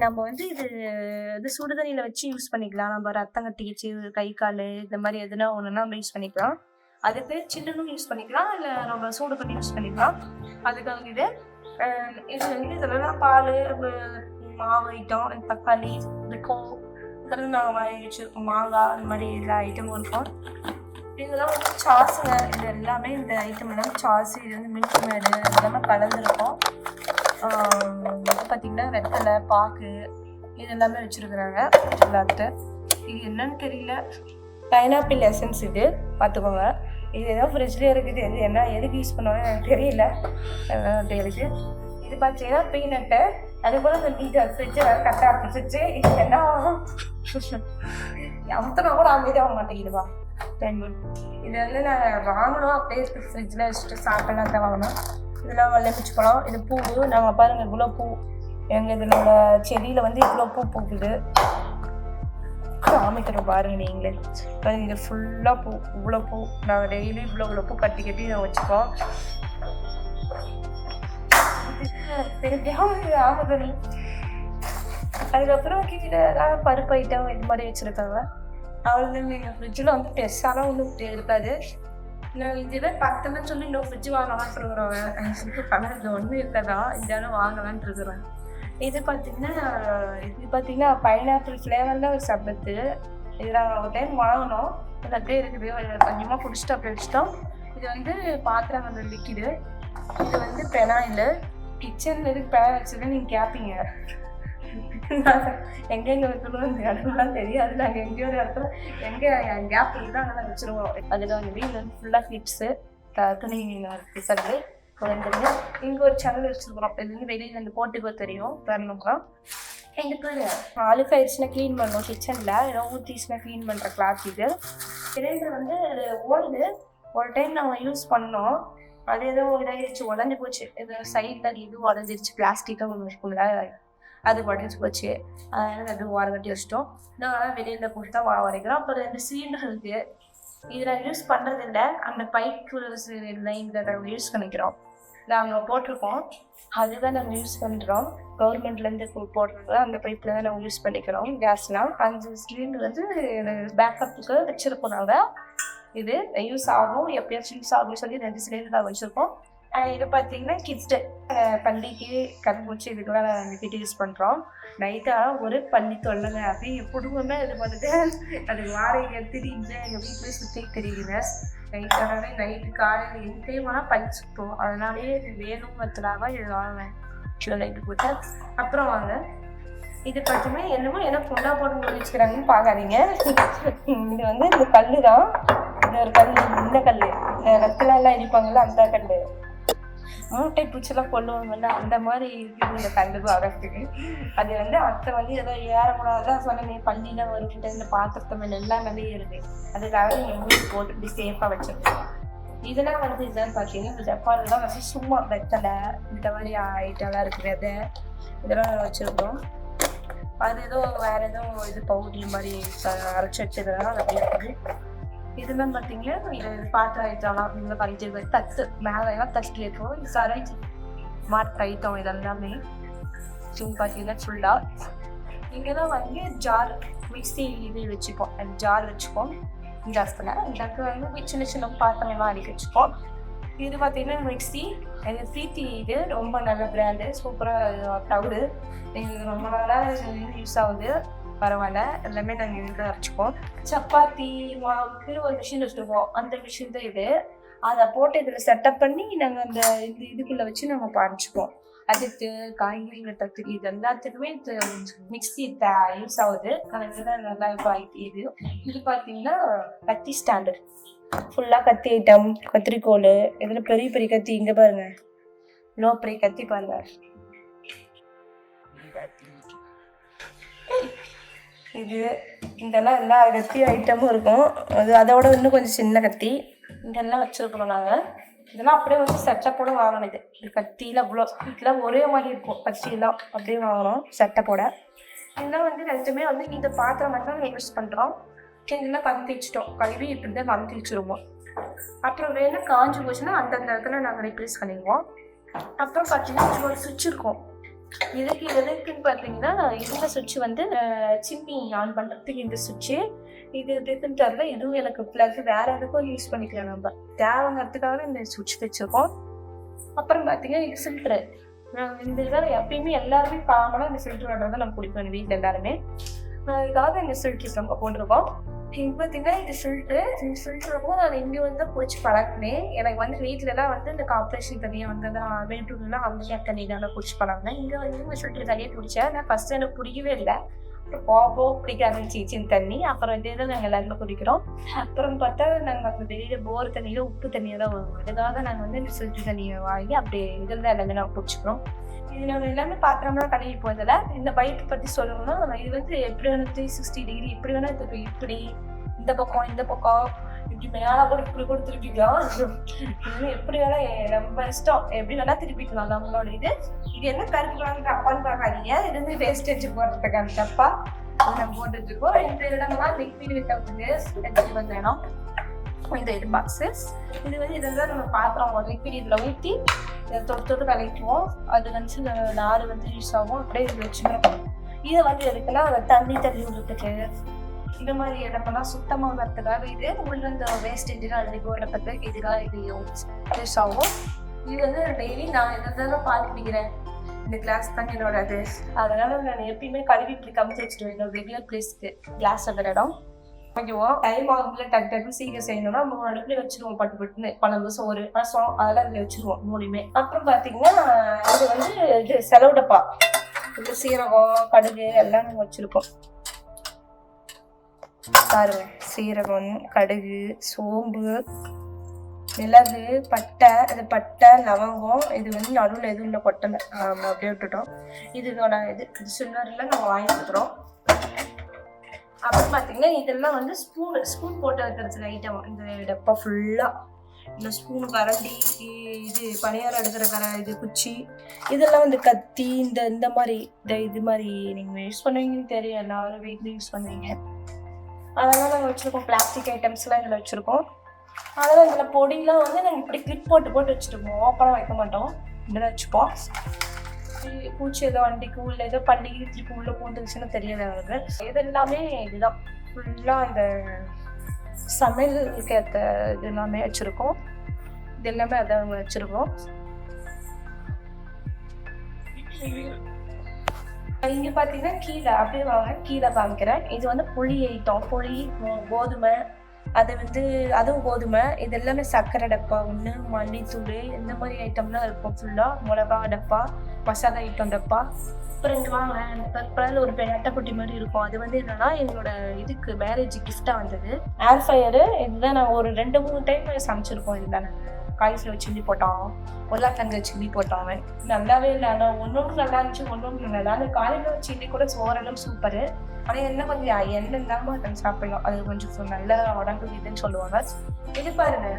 நம்ம வந்து இது சுடுதண்ணியில் வச்சு யூஸ் பண்ணிக்கலாம். நம்ம ரத்தம் கட்டிக்கிச்சு, கை கால் இந்த மாதிரி எதுனா ஒன்றுனா நம்ம யூஸ் பண்ணிக்கலாம். அதுக்கு சில்லுன்னு யூஸ் பண்ணிக்கலாம், இல்லை நம்ம சூடு பண்ணி யூஸ் பண்ணிக்கலாம். அதுக்காக இது வந்து இதெல்லாம் பால், மாவு ஐட்டம், தக்காளி, நாங்கள் வாங்கி வச்சுருக்கோம். மாங்காய் அந்த மாதிரி எல்லா ஐட்டமும் இருக்கும். இதெல்லாம் வந்து சாஸுங்க. இது எல்லாமே இந்த ஐட்டம் எல்லாம் சாஸு. இது வந்து மில்க் மேடு எல்லாமே கலந்துருக்கும். இது பார்த்திங்கன்னா வெத்தலை, பாக்கு இது எல்லாமே வச்சுருக்குறாங்க எல்லாத்துட்டு. இது என்னன்னு தெரியல, பைனாப்பிள் எசன்ஸ். இது பார்த்துக்கோங்க. இது ஏதோ ஃப்ரிட்ஜ்லேயே இருக்குது. இது என்ன எதுக்கு யூஸ் பண்ணுவாங்க எனக்கு தெரியல. அப்படி இருக்குது. இது பார்த்தீங்கன்னா பீனட்டு. அதுபோல் இந்த மீட்டர் ஃப்ரிட்ஜு வேறு கரெக்டாக ஃப்ரிட்ஜு. இது என்ன அத்தனை கூட அமைதியாக மாட்டேங்குதுவா. இது வந்து நான் வாங்கணும் அப்படியே இருக்குது, ஃப்ரிட்ஜில் வச்சுட்டு சாப்பிடலாம் தான் வாங்கணும். இதெல்லாம் லெமிச்சு பழம். இது பூ. நாங்கள் பாருங்கள் இவ்வளோ பூ. எங்கள் இதனோட செடியில் வந்து இவ்வளோ பூ பூக்குது. காமிக்கிறோம் பாருங்க நீங்களே. இங்கே ஃபுல்லாக பூ, இவ்வளோ பூ. நாங்கள் டெய்லி இவ்வளோ பூ கட்டி கட்டி வச்சுப்போம். ஆகுது. அதுக்கப்புறம் கீழே பருப்பு ஐட்டம் இது மாதிரி வச்சுருக்காங்க. அவ்வளோ எங்கள் ஃப்ரிட்ஜில் வந்து பெருசாலாம் ஒன்றும் இருக்காது. நான் இதுவே பத்தலன்னு சொல்லி இன்னும் ஃப்ரிட்ஜ் வாங்கலாம்னு இருக்கிறோம். பணம் ஒன்றும் இருக்கதா இருந்தாலும் வாங்கலான்ட்டு இருக்கிறேன். இது பார்த்தீங்கன்னா பைனாப்பிள் ஃப்ளேவரில் ஒரு சர்பத்து. இது நாங்கள் ஒரு டைம் வாங்கினோம். இது அப்படியே இருக்குது. கொஞ்சமாக குடிச்சிட்டு அப்படியே வச்சிட்டோம். இது வந்து பாத்திரம் வந்து லிக்கிடு. இது வந்து பெனாயில். கிச்சனில் எதுக்கு பெனாயில் வச்சுருக்கேன் நீங்கள் கேட்பீங்க. எங்கெங்கே வைக்கணும் இந்த இடம்லாம் தெரியாது. நாங்கள் எங்கேயோ ஒரு இடத்துல கேப் தான் நல்லா வச்சுருவோம். அதில் வந்து இது வந்து ஃபுல்லாக கிளிப்ஸு, துணி பிசல் குழந்தைங்க. இங்கே ஒரு சேனல் வச்சுருக்குறோம். இது வந்து வெளியில் வந்து போட்டுக்கோ தெரியும் வரணுங்களா. எங்கள் பேர் அழுக்காயிடுச்சுன்னா க்ளீன் பண்ணுவோம். கிச்சனில் ஏதோ ஊற்றிச்சுன்னா க்ளீன் பண்ணுற கிளாத் இது. கிரைண்டர் வந்து ஓடுது. ஒரு டைம் நாங்கள் யூஸ் பண்ணோம். அது ஏதோ இதாகிடுச்சு, உடஞ்சி போச்சு. இது சைடில் இது உடஞ்சிருச்சு. பிளாஸ்டிக்காக ஒன்று இருக்கும்ல, அது உடஞ்சி போச்சு. அதனால் அது ஓரம் கட்டி வச்சிட்டோம். நான் வெளியில் போட்டு தான் வரைக்கிறோம். அப்புறம் 2 சிலிண்டர் இருக்குது. இதில் யூஸ் பண்ணுறதில்ல. அந்த பைப்பு லைனில் நாங்கள் யூஸ் பண்ணிக்கிறோம். நாங்கள் போட்டிருக்கோம். அதுதான் நாங்கள் யூஸ் பண்ணுறோம். கவர்மெண்ட்லேருந்து போடுறது அந்த பைப்பில் தான் நாங்கள் யூஸ் பண்ணிக்கிறோம். கேஸ்லாம் 5 சிலிண்டர் வந்து பேக்கப்புக்கு வச்சுருப்போம். நாங்கள் இது யூஸ் ஆகும், எப்பயாச்சும் யூஸ் ஆகும்னு சொல்லி 2 சிலிண்டர் தான் வச்சுருக்கோம். இது பார்த்தீங்கன்னா கிட்ஸ்டு பள்ளிக்கு கரும்பூச்சி இதுக்கெல்லாம் நாங்கள் கிட்ட யூஸ் பண்ணுறோம். நைட்டாக ஒரு பள்ளி தொல்லைங்க. அப்படியே குடும்பமே இது பண்ணிட்டு அது வாடகை திடீர்னு எங்கள் வீட்டிலே சுற்றி தெரியுதுங்க. நைட்டு காலையில் எந்த டைம்னா பள்ளி சுற்றோம். அதனாலேயே இது வேணுங்கிறதுக்காக இது வாங்குவேன். லைட்டு போட்டு அப்புறம் வாங்க. இது பார்த்தீங்கன்னா என்ன பொண்ணா போட்டு வச்சுக்கிறாங்கன்னு பார்க்காதீங்க. இது வந்து இந்த கல் தான். இது ஒரு கல், இந்த கல் ரத்திலாம் இடிப்பாங்கல்ல அந்த கல். மூட்டை பூச்செல்லாம் கொள்ளுவாங்கல்ல அந்த மாதிரி இருக்குது இந்த கல்லுக்கு அகத்துக்கு. அது வந்து அத்தை வந்து ஏதோ ஏறக்கூடாதான் சொன்னேன். பள்ளியில் வருகிட்ட இந்த பாத்திரத்தை மேலே எல்லாம் மேலேயே இருக்குது. அதுக்காக எங்கள் வீட்டு போட்டு இப்படி சேஃபாக வச்சுருக்கோம். இதெல்லாம் வந்து இதுதான் பார்த்தீங்கன்னா இந்த ஜப்பான்லாம் வந்து சும்மா வெத்தலை இந்த மாதிரி ஐட்டம்லாம் இருக்கிறது இதெல்லாம் வச்சுருக்கோம். அது ஏதோ வேறு ஏதோ இது பவுடர் மாதிரி அரைச்சி வச்சதுனால அது அப்படியே இருக்குது. இதெல்லாம் பார்த்தீங்கன்னா இது பாத்திரம் ஐட்டம்லாம் இந்த கழிச்சு தட்டு மேலாம் தட்டு இருக்கும். இது சரைச்சி மாட்டு ஐட்டம் இதெல்லாமே பார்த்தீங்கன்னா ஃபுல்லாக. இங்கே தான் வந்து ஜார் மிக்ஸி இது வச்சுப்போம். அந்த ஜார் வச்சுப்போம். ஜாஸ்தில் இதுக்கு வந்து சின்ன சின்ன பாத்திரம்லாம் அடிக்க வச்சுப்போம். இது பார்த்தீங்கன்னா மிக்ஸி. இது பிரீத்தி. இது ரொம்ப நல்ல பிராண்டு, சூப்பராக டவுடு. இது ரொம்ப நாளாக யூஸ் ஆகுது. பரவாயில்ல, எல்லாமே நாங்கள் இதில் அரைச்சிப்போம். சப்பாத்தி மாவுக்கு ஒரு மிஷின் வச்சுருக்கோம். அந்த மிஷின் தான் இது. அதை போட்டு இதில் செட்டப் பண்ணி நாங்கள் அந்த இதுக்குள்ளே வச்சு நாங்கள் அரைச்சிப்போம். அதுக்கு காய்கறி வெட்டுறதுக்கு இது எல்லாத்துக்குமே மிக்ஸி யூஸ் ஆகுது. இதுதான் நல்லா இது. இது பார்த்தீங்கன்னா கத்தி ஸ்டாண்டர்ட். ஃபுல்லாக கத்தி ஐட்டம், கத்திரிக்கோல். இதில் பெரிய பெரிய கத்தி இங்கே பாருங்க, லோ பெரிய கத்தி பாருங்க. இது இதெல்லாம் எல்லா கத்தி ஐட்டமும் இருக்கும். அதோட இன்னும் கொஞ்சம் சின்ன கத்தி இதெல்லாம் வச்சுருக்குறோம் நாங்கள். இதெல்லாம் அப்படியே வந்து செட்டப்போட வாங்கினது. இது கத்தியில் அவ்வளோ இதெல்லாம் ஒரே மாதிரி இருக்கும். கத்தியெல்லாம் அப்படியே வாங்குகிறோம் செட்டப்போட. இதெல்லாம் வந்து ரெண்டுமே வந்து இந்த பாத்திரம் மட்டும் தான் யூஸ் பண்ணுறோம். இதெல்லாம் கமுத்தி வச்சுட்டோம். கழுவி இப்படி தான் கமுத்தி வச்சுருவோம். அப்புறம் வேணும் காஞ்சி போச்சுன்னா அந்தந்த இடத்துல நாங்கள் ரீப்ளேஸ் பண்ணிடுவோம். அப்புறம் பார்த்தீங்கன்னா ஒரு சுவிட்ச் இருக்கும். எதுக்குன்னு பார்த்தீங்கன்னா இந்த சுவிட்ச் வந்து சிம்னி ஆன் பண்ணுறதுக்கு இந்த சுவிட்சு. இது எதுக்குன்னு தெரியல. எதுவும் எனக்கு ப்ளக் வேறு எதுக்கும் யூஸ் பண்ணிக்கலாம். நம்ம தேவைங்கிறதுக்காக இந்த சுவிட்ச் வச்சுருக்கோம். அப்புறம் பார்த்தீங்கன்னா இது ஃபில்ட்ரு. இந்த இதில் எப்பயுமே எல்லாருமே காமனாக இந்த ஃபில்ட்ரு பண்ணுறதை நம்ம குடிப்போம் எங்கள் வீட்டில் எல்லாருமே. இதுக்காக இந்த ஃபில்ட்ரு நம்ம போட்டிருக்கோம். இது பார்த்தீங்கன்னா இது ஃபில்ட்ரு. இந்த ஃபில்ட்ருக்கும் நான் இங்கே வந்து பிடிச்சி பழகினேன். எனக்கு வந்து வீட்டிலலாம் வந்து இந்த கார்பரேஷன் தனியாக வந்து நான் வேட்டூர்லாம் அவங்க தண்ணி தான் பிடிச்சி பழகினேன். இங்கே வந்து இந்த ஃபில்ட்ரு தனியாக பிடிச்சேன். நான் ஃபஸ்ட்டு எனக்கு பிடிக்கவே இல்லை. அப்புறம் பிடிக்க ஆரம்பிச்சிச்சு தண்ணி. அப்புறம் வந்து இதை நாங்கள் எல்லாருமே குடிக்கிறோம். அப்புறம் பார்த்தா நாங்கள் அந்த வெளியில் போர் தண்ணியில் உப்பு தண்ணியாக தான் வரும். இதுக்காக நாங்கள் வந்து இந்த ஃபில்ட்ரு தண்ணியை வாங்கி அப்படியே இதில் தான் எல்லாமே நாங்கள் பிடிச்சிக்கிறோம். இது நம்ம எல்லாமே பாத்திரம்லாம் கழுவி போதில். இந்த பைப் பற்றி சொல்லணும்னா இது வந்து எப்படி வேணும் 360 டிகிரி இப்படி வேணால் இப்படி இந்த பக்கம் இப்படி மேலே கூட இப்படி கூட திருப்பிக்கலாம். எப்படி வேணா நம்ம இஷ்டம் எப்படி வேணா திருப்பிக்கலாம் நம்மளோட இது. இது என்ன கருப்பு அப்பான்னு பார்க்காதீங்க. இது வந்து வேஸ்டேஜ் போடுறதுக்கான டப்பா. நம்ம போட்டு வச்சிருக்கோம். இந்த இடம்லாம் லிக்விட் வைக்கிறதுக்கு எடுத்துட்டு வந்த இடம். இது பாக்ஸஸ். இது வந்து இதெல்லாம் நம்ம பாத்திரம் லிக்விட் இதில் ஊற்றி தொட்டு கலக்குவோம். அது வந்து நார் வந்து யூஸ் ஆகும். அப்படியே இதில் வச்சுக்கிறோம். இதை வந்து எதுக்குன்னா தண்ணி விடுறதுக்கு இந்த மாதிரி இடமெல்லாம் சுத்தமாக வரதுக்காக இது உள்ள இந்த வேஸ்டேஜ் அள்ளி போடுறதுக்கு இதுக்காக இது யூஸ் ஆகும். இது வந்து டெய்லி நான் இதெல்லாம் பால் குடிக்கிறேன். இந்த கிளாஸ் தான் என்னோட அது. அதனால நான் எப்பயுமே கழுவி இப்படி கமிச்சு வச்சுருவேன் என்னோட ரெகுலர் பிளேஸ்க்கு. கிளாஸ் அந்த இடம் ஓகேவா. டைம் ஆகும்ல டக்கு சீக்கிரம் செய்யணும்னா 3 அடுப்புல வச்சிருவோம். பட்டுன்னு குழம்பு சோறு ரசம் அதெல்லாம் இதில் வச்சிருவோம் 3மே. அப்புறம் பார்த்தீங்கன்னா இது வந்து இது செலவு டப்பா. இது சீரகம் கடுகு எல்லாம் நம்ம வச்சிருக்கோம் பாருங்க. சீரகம் கடுகு சோம்பு மிளகு பட்டை. இது பட்டை லவங்கம். இது வந்து நடுவில் எதுவும் இல்லை கொட்டலை அப்படியே விட்டுட்டோம். இதுக்கான இது சில்வரில் நம்ம வாங்கி கொடுக்குறோம். அப்புறம் பார்த்தீங்கன்னா இதெல்லாம் வந்து ஸ்பூன் போட்டு வைக்கிறதுக்கு ஐட்டம். இந்த டப்பா ஃபுல்லாக இந்த ஸ்பூனு கரண்டி இது பணியாரம் எடுக்கிற இது குச்சி இதெல்லாம் வந்து கத்தி இந்த மாதிரி இது மாதிரி நீங்கள் யூஸ் பண்ணுவீங்கன்னு தெரியும். எல்லாரும் வீட்டில் யூஸ் பண்ணுவீங்க. அதெல்லாம் நாங்கள் வச்சுருக்கோம். பிளாஸ்டிக் ஐட்டம்ஸ்லாம் இதில் வச்சுருக்கோம். அதெல்லாம் இதில் பொடியெலாம் வந்து நாங்கள் இப்படி கிளிப் போட்டு வச்சுருப்போம். ஓப்பனாக வைக்க மாட்டோம். இப்படிதான் வச்சுப்போம். பூச்சி ஏதோ வண்டிக்கு உள்ள ஏதோ பண்டிகை திருப்பி உள்ளே பூந்துச்சுன்னு தெரியல அவருக்கு. இது எல்லாமே இதுதான் ஃபுல்லாக இந்த சமையலுக்கு ஏற்ற இது எல்லாமே வச்சுருக்கோம். இது எல்லாமே அதை வச்சுருக்கோம். இங்கே பார்த்தீங்கன்னா கீழே அப்படியே வாங்க கீழே காமிக்கிறேன். இது வந்து புளி ஐட்டம். புளி கோதுமை அது வந்து அதுவும் கோதுமை. இது எல்லாமே சர்க்கரை டப்பா ஒன்று மல்லித்தூள் இந்த மாதிரி ஐட்டம்லாம் இருக்கும். ஃபுல்லாக மிளகா டப்பா மசாலா ஐட்டம் டப்பா. அப்புறம் இங்கே வாங்க பக்கத்தில் ஒரு பெரிய அட்டைப்பொட்டி மாதிரி இருக்கும். அது வந்து என்னன்னா எங்களோட இதுக்கு மேரேஜ் கிஃப்டாக வந்தது. ஏர் ஃப்ரையரு. இதுதான் நான் ஒரு 2-3 டைம் சமைச்சிருக்கோம். இதுதான் நாங்கள் காய்ச்சில் வச்சு சில்லி போட்டோம். உருளைக்கிழங்கு சில்லி போட்டோம். நல்லாவே இல்லை. ஆனால் ஒன்று நல்லா இருந்துச்சு ஒன்று நல்லா. அந்த காலையில் சில்லி கூட ஓரளவு சூப்பரு. ஆனால் என்ன கொஞ்சம் எண்ணெய் இல்லாமல் அதை சாப்பிடலாம். அது கொஞ்சம் நல்ல உடம்பு இதுன்னு சொல்லுவாங்க. இது பாருங்க.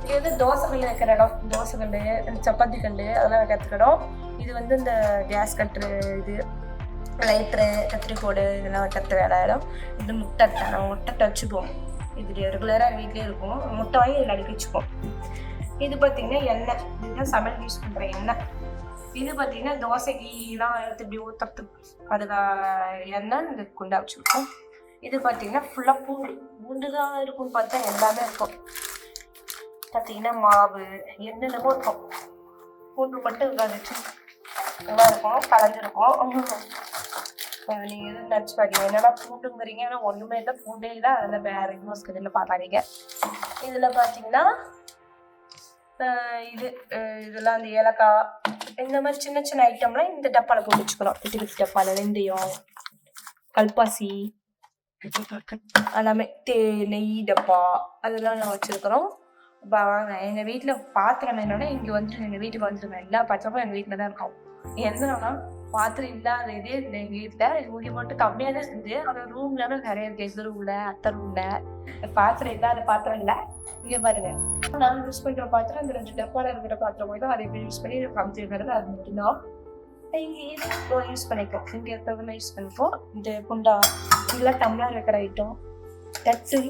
இது வந்து தோசை கல் வைக்கிற இடம். தோசை கல் சப்பாத்தி கல் அதெல்லாம் வைக்கிறதுக்கு இடம். இது வந்து இந்த கேஸ் கட்டுரு இது லைட்ரு கத்திரிக்கோடு இதெல்லாம் வைக்கிறது வேலை இடம். இது முட்டை நம்ம முட்டை வச்சுப்போம். இது ரெகுலராக வீட்லேயே இருக்கும். முட்டை வாங்கி இதில் அடிக்க வச்சுப்போம். இது பார்த்தீங்கன்னா எண்ணெய். இதுதான் சமையல் யூஸ் பண்ணுற எண்ணெய். இது பார்த்தீங்கன்னா தோசைக்கெலாம் எடுத்து இப்படி ஊற்றுறதுக்கு அதுக்காக எண்ணெய் இந்த குண்டா வச்சுருக்கோம். இது பார்த்தீங்கன்னா ஃபுல்லாக பூண்டு தான் இருக்கும்னு பார்த்தா எல்லாமே இருக்கும். பார்த்தீங்கன்னா மாவு என்னென்னமோ இருக்கும். பூண்டு மட்டும் இருக்காது நல்லா இருக்கும் கலந்துருக்கும். நீங்கள் எதுவும் நினச்சி பார்க்கீங்க என்னென்னா பூண்டுங்கிறீங்க. ஆனால் ஒன்றுமே இல்லை பூண்டே இல்லை. அதில் வேறு யூஸ் இதில் பார்க்காதீங்க. இதில் பார்த்தீங்கன்னா இதெல்லாம் அந்த ஏலக்காய் இந்த மாதிரி சின்ன சின்ன ஐட்டம்லாம் இந்த டப்பாவில் போட்டு வச்சுக்கிறோம். குட்டி டப்பாவில் வெந்தயம் கல்பாசி எல்லாமே நெய் டப்பா அதெல்லாம் நான் வச்சுருக்கிறோம். வாங்க எங்கள் வீட்டில் பாத்திரம் என்னன்னா இங்கே வந்து எங்கள் வீட்டுக்கு வந்துருங்க. எல்லா பாத்திரமும் எங்கள் வீட்டில் தான் இருக்கும். என்னன்னா பாத்திரம் இல்லாத இதே எங்கள் வீட்டில் முடி மட்டும் கம்மியாக தான் செஞ்சு ஆனால் ரூம்ல நிறைய இருக்கு. எங்கள் ரூமில் அத்தை ரூமில் பாத்திரம் இல்லாத பாத்திரம் இல்லை. இங்கே பாருங்க நான் யூஸ் பண்ணுற பாத்திரம் இந்த 2 டப்பாவில் இருக்கிற பாத்திரம் போய் தான் அதை யூஸ் பண்ணி காமிச்சிருக்கிறது. அது மட்டும்தான் இங்கே யூஸ் பண்ணிப்போம். இங்கே இருக்கிறதுலாம் யூஸ் பண்ணிப்போம். இந்த குண்டா இதெல்லாம் டம்ளர் வைக்கிற ஐட்டம் தட்டு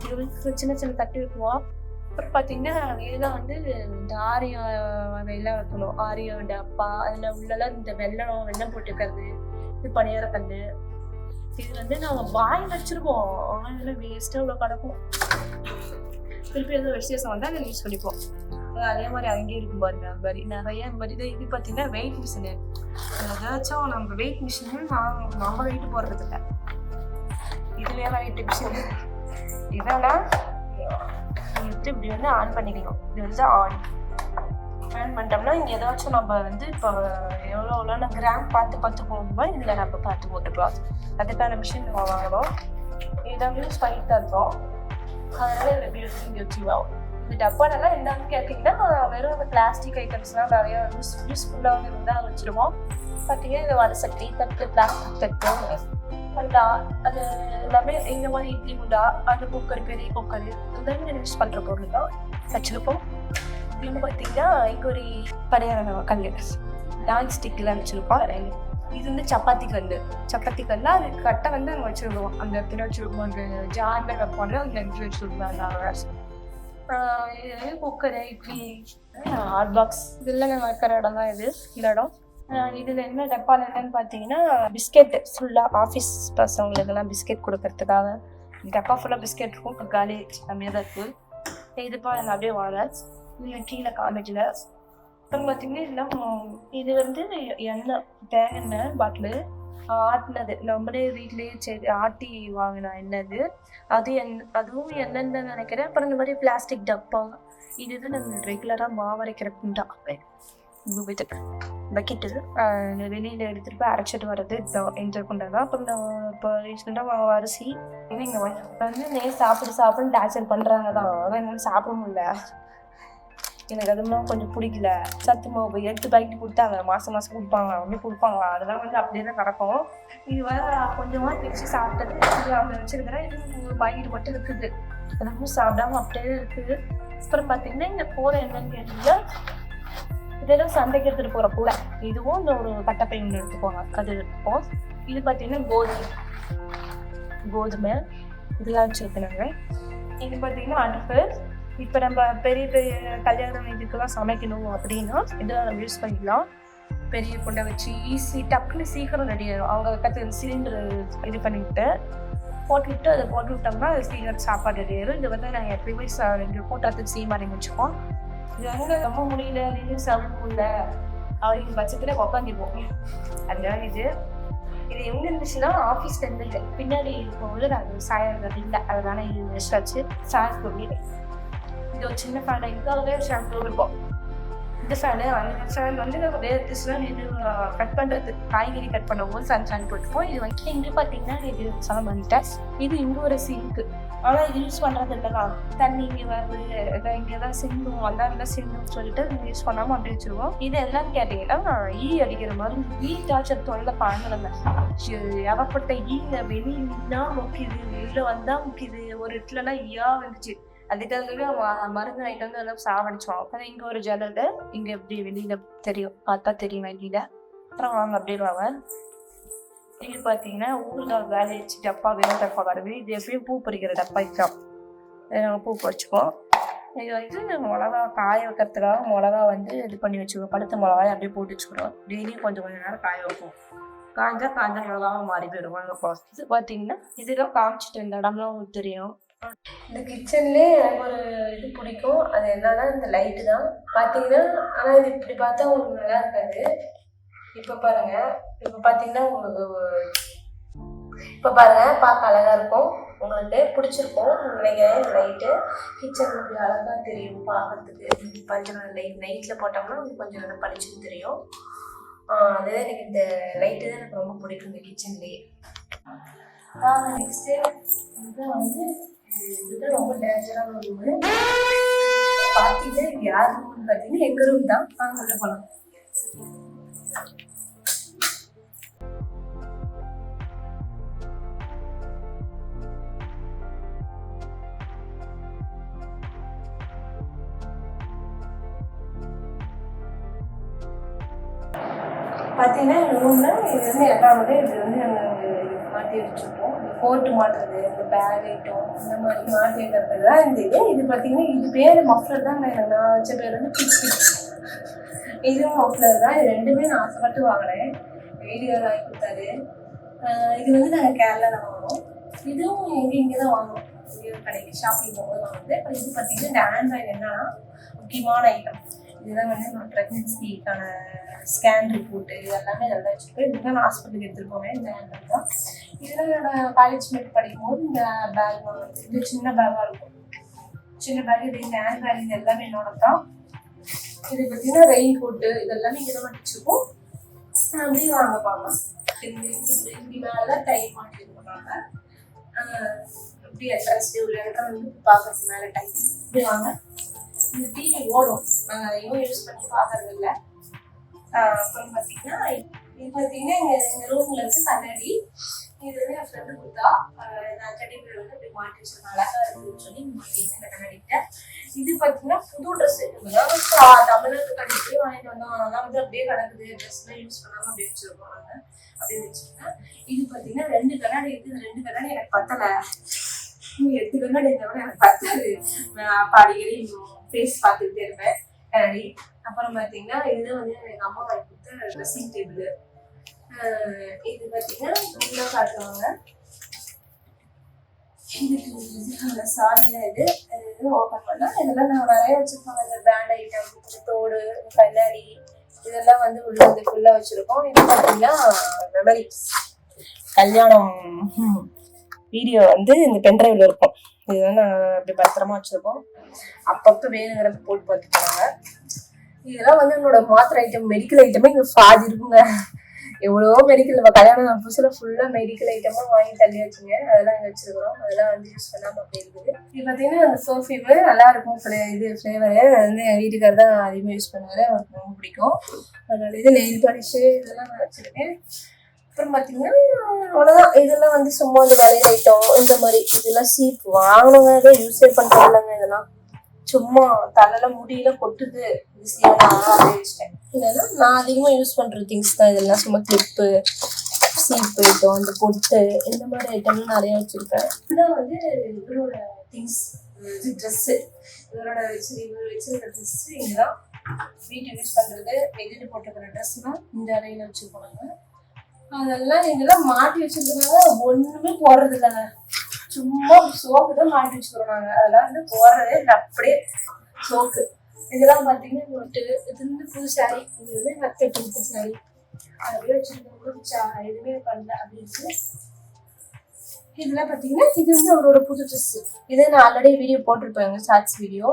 இவங்களுக்கு சின்ன சின்ன தட்டு வைக்குவோம். அப்புறம் பார்த்தீங்கன்னா இதெல்லாம் வந்து இந்த ஆரியம் வகையெல்லாம் வைக்கணும். ஆரியம் டப்பா அதில் உள்ளெல்லாம் இந்த வெள்ளம் போட்டுக்கிறது. இது பணியார கல். இது வந்து நாங்கள் வாங்கி வச்சுருக்கோம். அதெல்லாம் வேஸ்ட்டாக இவ்வளோ கிடக்கும். திருப்பி எதுவும் விசேஷம் வந்தால் நாங்கள் யூஸ் பண்ணிப்போம். அதே மாதிரி அங்கேயே இருக்கும் பாருங்க. அது மாதிரி நிறைய மாதிரி தான். இது பார்த்தீங்கன்னா வெயிட் மிஷினு. ஏதாச்சும் நம்ம வெயிட் மிஷினு நம்ம வெயிட்டு போடுறது இல்லை. இதுலேயே வெயிட் மிஷின் இதெல்லாம் எடுத்து இப்படி வந்து ஆன் பண்ணிக்கணும். இது வந்து ஆன் பண்ணிட்டோம்னா இங்கே ஏதாச்சும் நம்ம வந்து இப்போ எவ்வளோ கிராம் பார்த்து போகணுமோ இதில் நம்ம பார்த்து போட்டுக்கலாம். அதுக்கான மிஷின் நம்ம வாங்கணும். இதான் வந்து ஸ்பைட் தான் இருக்கும். அதனால இதில் இங்கே வச்சுக்கலாம். இந்த டப்பாலெல்லாம் என்னன்னு கேட்டிங்கன்னா வெறும் அந்த பிளாஸ்டிக் ஐட்டம்ஸ்லாம் நிறையா யூஸ்ஃபுல்லாக இருந்தால் வச்சுருவோம். பார்த்தீங்கன்னா இந்த வடை சட்டி தட்டு பிளாஸ்டிக் தட்டு அது எல்லாமே இந்த மாதிரி இட்லி குண்டா அந்த குக்கர் பெரிய குக்கர் இதெல்லாம் யூஸ் பண்ணுற பொருள் தான் வச்சுருப்போம். இன்னும் பார்த்தீங்கன்னா இங்கே ஒரு பணியார கல் நான் ஸ்டிக்கெலாம் வச்சுருப்போம். இது வந்து சப்பாத்தி கல் அது கட்டை வந்து அங்கே வச்சுருவோம், அந்த இடத்துல வச்சுருக்கோம், அந்த ஜாரில் வைப்பாங்க, அந்த இடத்துல வச்சுருந்தாங்க. இது குக்கரு, இட்லி, ஹாட் பாக்ஸ் இதெல்லாம் நாங்கள் வைக்கிற இடம் தான் இந்த இடம். இதில் என்ன டப்பால் என்னன்னு பார்த்தீங்கன்னா பிஸ்கெட்டு ஃபுல்லாக ஆஃபீஸ் பசங்களுக்கெல்லாம் பிஸ்கெட் கொடுக்கறதுக்காக டப்பா ஃபுல்லாக பிஸ்கெட் இருக்கும். இப்போ காலி கம்மியாக தான் இருக்குது. இதுப்பா எனக்கு அப்படியே வாங்க கீழே காலேஜில். அப்புறம் பார்த்தீங்கன்னா இதெல்லாம் இது வந்து எண்ணெய் தேங்காய் பாட்டிலு ஆட்டினது, நம்மளே வீட்லேயே சரி ஆட்டி வாங்கினா என்னது அதுவும் என்னென்னு நினைக்கிறேன். அப்புறம் இந்த மாதிரி பிளாஸ்டிக் டப்பா, இதுதான் நம்ம ரெகுலராக மாவரைக்கிற குண்டா பக்கெட்டு வெளியில் எடுத்துகிட்டு போய் அரைச்சிட்டு வர்றது இந்த குண்டா தான். அப்புறம் இப்போ ரீசெண்டாக அரிசி இங்கே வந்து சாப்பிட்டு டார்ச்சர் பண்ணுறாங்க தான், ஆனால் என்னால் சாப்பிட முடியல. எனக்கு அதெல்லாம் கொஞ்சம் பிடிக்கல. சத்து மாவு 8 பாக்கெட் கொடுத்தாங்க, மாதம் கொடுப்பாங்க, அதெல்லாம் வந்து அப்படியே தான் நடக்கும். இது வேறு கொஞ்சமாக பிரித்து சாப்பிட்டது அவங்க வச்சுருக்கிறேன். இது 1 பாக்கெட் மட்டும் இருக்குது, அதெல்லாம் சாப்பிடாம அப்படியே இருக்குது. அப்புறம் பார்த்தீங்கன்னா இங்கே போகிற என்னன்னு கேட்டீங்கன்னா இதெல்லாம் சந்தைக்கு எடுத்துகிட்டு போகிற கூட இதுவும் இந்த ஒரு கட்டப்பை ஒன்று எடுத்துக்கோங்க, அது எடுத்துப்போம். இது பார்த்தீங்கன்னா கோதுமை இதெல்லாம் வச்சுருக்குனாங்க. இது பார்த்தீங்கன்னா அடுப்பு. இப்போ நம்ம பெரிய கல்யாணம் இதுக்கெல்லாம் சமைக்கணும் அப்படின்னா இதெல்லாம் நம்ம யூஸ் பண்ணிக்கலாம். பெரிய குண்டை வச்சு டக்குன்னு சீக்கிரம் ரெடி ஆகிடும். அவங்க கற்று சிலிண்டர் இது பண்ணிவிட்டு போட்டுவிட்டு அதை போட்டு விட்டோம்னா அது சீக்கிரம் சாப்பாடு ரெடி ஆகிடும். இது வந்து நாங்கள் எப்பயுமே போட்டாத்துக்கு சீமாரிங்க வச்சுப்போம். இது வந்து ரொம்ப முடியல சாப்பிட முடியல அப்படிங்கிற பட்சத்தில் உட்காந்துருப்போம். அதனால இது எங்கே இருந்துச்சுன்னா ஆஃபீஸ்ல இருந்து பின்னாடி இருக்கும்போது அது சாயம் இல்லை, அதனால இது வச்சாச்சு. சாயம் சொல்லிடு இது ஒரு சின்ன ஃபேன், இதுக்காகவே ஷாம்பு இருக்கும். இந்த ஃபேனு அந்த ஃபேன் வந்து வேர்த்துச்சுன்னா இது கட் பண்ணுறது, காய்கறி கட் பண்ணும்போது ஃபேன் போட்டுப்போம். இது வந்து இங்கே பார்த்தீங்கன்னா இது சொல்ல பண்ணிட்டேன். இது இங்கே ஒரு சிங்க்கு, ஆனால் இது யூஸ் பண்ணுறது இல்லைனா தண்ணி இங்கே வருது இங்கே தான் சிந்தும் அந்த சிந்தும் சொல்லிட்டு யூஸ் பண்ணாமல் அப்படி வச்சுருவோம். இது என்னன்னு கேட்டிங்கன்னா அடிக்கிற மாதிரி டார்ச்சர் தொல்லை பாருங்க. ஏகப்பட்ட வெளியினா முக்கிது, வெளியில் வந்தால் முக்கிது, ஒரு இடத்துலலாம் வந்துச்சு. அதுக்காகவே மருந்து ஐட்டம் வந்து எல்லாம் சாவடிச்சோம். அப்புறம் இங்கே ஒரு ஜன்னல், இங்கே எப்படி வெளியில் தெரியும், பார்த்தா தெரியும் வெளியில். அப்புறம் வாங்க அப்படியே வாங்க. இது பார்த்தீங்கன்னா ஊறுகாய் வேலை வச்சு டப்பா வெறும் டப்பா வருது. இது எப்படியும் பூ பறிக்கிற டப்பா இதுதான், பூ பறிச்சுப்போம். இது வந்து மிளகா காய வைக்கிறதுக்காக மிளகா வந்து இது பண்ணி வச்சுக்கோம். பழுத்த மிளகாய் அப்படியே போட்டு வச்சுக்கிறோம். டெய்லியும் கொஞ்சம் நேரம் காய வைப்போம். காஞ்ச மிளகாவும் மாறி போயிடுவாங்க. இது பார்த்தீங்கன்னா இதெல்லாம் காமிச்சிட்டு இந்த இடம்லாம் உங்களுக்கு தெரியும். இந்த கிச்சன்லேயே எனக்கு ஒரு இது பிடிக்கும், அது என்னன்னா இந்த லைட்டு தான் பார்த்தீங்கன்னா. ஆனால் இது இப்படி பார்த்தா உங்களுக்கு நல்லா இருக்காது. இப்போ பாருங்கள், இப்போ பார்த்தீங்கன்னா உங்களுக்கு பார்க்க அழகாக இருக்கும், உங்களுக்கு பிடிச்சிருக்கும் நினைக்கிறேன். இந்த லைட்டு கிச்சன் இப்படி அழகாக தெரியும் பார்க்கறதுக்கு. பஞ்சநாள் நைட்டில் போட்டோம்னா கொஞ்சம் நல்லா பளிச்சுன்னு தெரியும். அதுதான் எனக்கு இந்த லைட்டு தான் எனக்கு ரொம்ப பிடிக்கும் இந்த கிச்சன்லேயே. நெக்ஸ்ட்டு இதுதான் வந்து இதுதான் ரொம்ப டேஞ்சரான ஒரு ரூமு. பார்த்தீங்கன்னா இது யார் ரூம்னு பார்த்தீங்கன்னா எங்கள் ரூம் தான். அங்கே போகலாம். பார்த்தீங்கன்னா எங்கள் ரூமில் இது வந்து எல்லாமே இது வந்து நாங்கள் மாட்டி வச்சுருப்போம். இந்த கோட்டு மாட்டுறது, இந்த பேக் ஐட்டம் இந்த மாதிரி மாட்டி வைக்கிறது தான் இந்த இது பார்த்தீங்கன்னா இது பேர் மஃப்ளர் தான். நான் வச்ச பேர் வந்து பிச். இதுவும் மஃப்ளர் தான். இது ரெண்டுமே நான் ஆசைப்பட்டு வாங்கினேன், வீடியோவில் வாங்கி கொடுத்தாரு. இது வந்து நாங்கள் கேரளாவில் வாங்கினோம். இதுவும் இங்கே தான் வாங்குவோம், கடைக்கு ஷாப்பிங் போகும்போது வாங்குது. அப்புறம் இது பார்த்தீங்கன்னா இந்த ஆண்ட்ராய்டு என்னன்னா முக்கியமான ஐட்டம். இதுதான் வந்து நான் ப்ரெக்னென்சிக்கான ஸ்கேன் ரிப்போர்ட்டு எல்லாமே நல்லா வச்சுருப்பேன். இதுதான் நான் ஹாஸ்பிட்டலுக்கு எடுத்துகிட்டு போவேன். இந்த ஹேண்ட் தான். இதெல்லாம் என்னோட காலேஜ் மேட் படிக்கும்போது இந்த பேக் வந்து இது சின்ன பேக்காக இருக்கும். சின்ன பேக் இது இந்த ஹேண்ட் பேக் இது எல்லாமே என்னோட தான். இது பார்த்தீங்கன்னா ரெயின் கோட்டு இதெல்லாமே இங்கே தான் வச்சுருக்கோம். அப்படியே வாங்க பார்க்கலாம். இப்படி மேலே தான் டைம் மாட்டிருக்கோம். இப்படி அட்ரஸ் ஒரு இடத்துல வந்து பார்க்கறதுக்கு மேலே டைம் இப்படி வாங்க. இந்த டிவி ஓடும், நாங்கள் அதையும் யூஸ் பண்ணி பார்க்கறது இல்லை. அப்புறம் பார்த்தீங்கன்னா இது பார்த்தீங்கன்னா எங்கள் ரூமில் இருக்கு கண்ணாடி. இது வந்து என் ஃப்ரெண்டு கொடுத்தா. நான் கட்டிப்பில் வந்து அப்படி மாட்டி வச்சிருக்கேன், அழகாக இருக்குன்னு சொல்லி மாட்டிட்டு இந்த கண்ணாடிக்கிட்ட. இது பார்த்தீங்கன்னா புது ட்ரெஸ் தமிழ்நாட்டு கடைக்கு வாங்கிட்டு வந்தோம். அதெல்லாம் வந்து அப்படியே கிடக்குது, ட்ரெஸ்லாம் யூஸ் பண்ணாமல் அப்படியே வச்சிருக்கோம். நாங்கள் அப்படியே வச்சுருக்கேன். இது பார்த்தீங்கன்னா 2 கண்ணாடி இருக்குது. இந்த 2 கண்ணாடி எனக்கு பத்தலை. 8 கண்ணாடி இருந்தாலும் எனக்கு பத்தாது. அப்போ அடிக்கடி ஃபேஸ் பார்த்துக்கிட்டே இருப்பேன் கண்ணாடி. அப்புறம் பார்த்தீங்கன்னா இதுதான் வந்து எங்கள் அம்மா வாங்கி கொடுத்த ட்ரெஸ்ஸிங் டேபிள். இது பார்த்தீங்கன்னா நல்லா காட்டுவாங்க. இதுக்கு சாரியில் இது ஓப்பன் பண்ணால் இதெல்லாம் நான் நிறைய வச்சுருப்பாங்க. இந்த பேண்ட் ஐட்டம், தோடு, கண்ணாடி இதெல்லாம் வந்து உள்ள வந்து ஃபுல்லாக வச்சுருக்கோம். இது பார்த்தீங்கன்னா மெமரிஸ் கல்யாணம் வீடியோ வந்து இந்த பென்ட்ரைவில் இருக்கும். இது வந்து நாங்கள் அப்படி பத்திரமா வச்சுருக்கோம். அப்பப்போ வேணுங்கிறப்ப போட்டு பார்த்துக்கிறாங்க. இதெல்லாம் வந்து என்னோட மாத்திரை ஐட்டம், மெடிக்கல் ஐட்டமே இங்கே பாதி இருக்குங்க. எவ்வளோ மெடிக்கல், நம்ம கல்யாணம் புதுசில் ஃபுல்லாக மெடிக்கல் ஐட்டமாக வாங்கி தள்ளி வச்சுங்க. அதெல்லாம் இங்கே வச்சுருக்கிறோம். அதெல்லாம் வந்து யூஸ் பண்ணாமல் அப்படி இருக்குது. இது பார்த்தீங்கன்னா அந்த சோஃபீவு நல்லா இருக்கும். இது ஃப்ளேவரு வந்து என் வீட்டுக்காரர் தான் அதிகமாக யூஸ் பண்ணுவார், அவருக்கு ரொம்ப பிடிக்கும். அதனால இது நெயில் பாலிஷு இதெல்லாம் நான் வச்சுருக்கேன். அப்புறம் பார்த்தீங்கன்னா அவ்வளோதான். இதெல்லாம் வந்து சும்மா இந்த வளையல் ஐட்டம் இந்த மாதிரி. இதெல்லாம் சீப்பு வாங்கணுங்க, அதை யூஸே பண்ணுறது இல்லைங்க. இதெல்லாம் சும்மா தலையில் முடியல கொட்டுது, ஈஸியாக நான் அப்படியே வச்சிட்டேன். இதெல்லாம் நான் அதிகமாக யூஸ் பண்ணுற திங்ஸ் தான். இதெல்லாம் சும்மா கிளிப்பு, சீப்பு ஐட்டம், அந்த பொட்டு இந்த மாதிரி ஐட்டம்லாம் நிறையா வச்சுருப்பேன். இதுதான் வந்து இவரோட திங்ஸ், இது ட்ரெஸ்ஸு. இவரோட வச்சிருக்கிற ட்ரெஸ்ஸு இங்கே தான் வீட்டுக்கு யூஸ் பண்ணுறது. வெளியில் போட்டுக்கிற ட்ரெஸ்லாம் இந்த அறையில் வச்சுருப்பாங்க. அதெல்லாம் இதெல்லாம் மாட்டி வச்சிருக்கனால ஒண்ணுமே போடுறது இல்லைங்க. சும்மா சோக்கு தான் மாட்டி வச்சுக்கிறோம் நாங்கள். அதெல்லாம் வந்து போடுறதே இல்லை, அப்படியே சோக்கு. இதெல்லாம் பார்த்தீங்கன்னா இது வந்து புது சாரி. இது வந்து அத்தை புது சாரி அப்படியே வச்சிருக்கோம். எதுவுமே பண்ணல அப்படின்னு. இதெல்லாம் பார்த்தீங்கன்னா இது வந்து அவரோட புது ட்ரெஸ்ஸு. இதே நான் ஆல்ரெடி வீடியோ போட்டிருப்பேங்க, ஷார்ட்ஸ் வீடியோ,